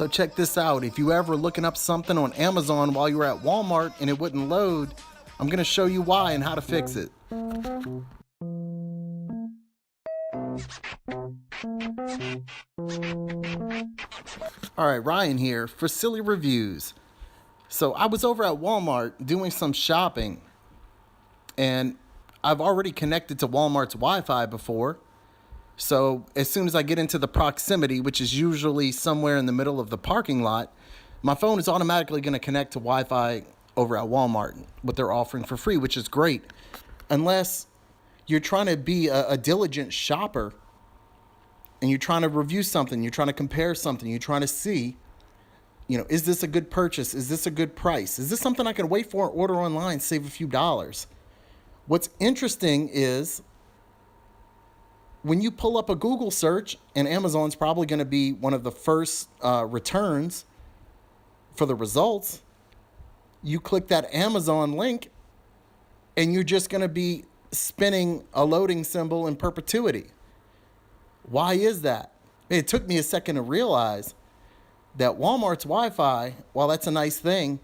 So check this out. If you ever looking up something on Amazon while you're at Walmart and it wouldn't load, I'm going to show you why and how to fix it. Alright, Ryan here for Silly Reviews. So I was over at Walmart doing some shopping, and I've already connected to Walmart's Wi-Fi before. So as soon as I get into the proximity, which is usually somewhere in the middle of the parking lot, my phone is automatically going to connect to Wi-Fi over at Walmart, what they're offering for free, which is great. Unless you're trying to be a diligent shopper and you're trying to review something, you're trying to compare something, you're trying to see, is this a good purchase? Is this a good price? Is this something I can wait for, order online, save a few dollars? What's interesting is when you pull up a Google search, and Amazon's probably going to be one of the first returns for the results, you click that Amazon link and you're just going to be spinning a loading symbol in perpetuity. Why is that? It took me a second to realize that Walmart's Wi-Fi, while that's a nice thing,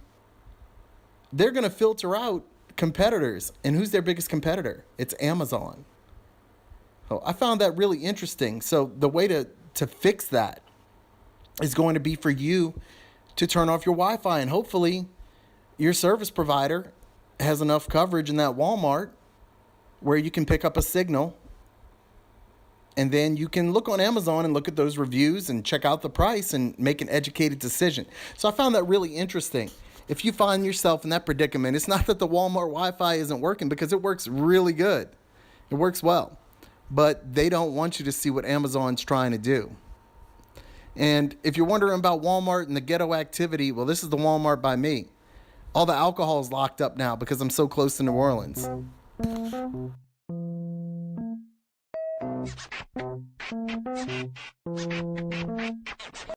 they're going to filter out competitors. And who's their biggest competitor? It's Amazon. So I found that really interesting. So the way to fix that is going to be for you to turn off your Wi-Fi, and hopefully your service provider has enough coverage in that Walmart where you can pick up a signal, and then you can look on Amazon and look at those reviews and check out the price and make an educated decision. So I found that really interesting. If you find yourself in that predicament, it's not that the Walmart Wi-Fi isn't working, because it works really good. It works well. But they don't want you to see what Amazon's trying to do. And if you're wondering about Walmart and the ghetto activity, well, this is the Walmart by me. All the alcohol is locked up now because I'm so close to New Orleans.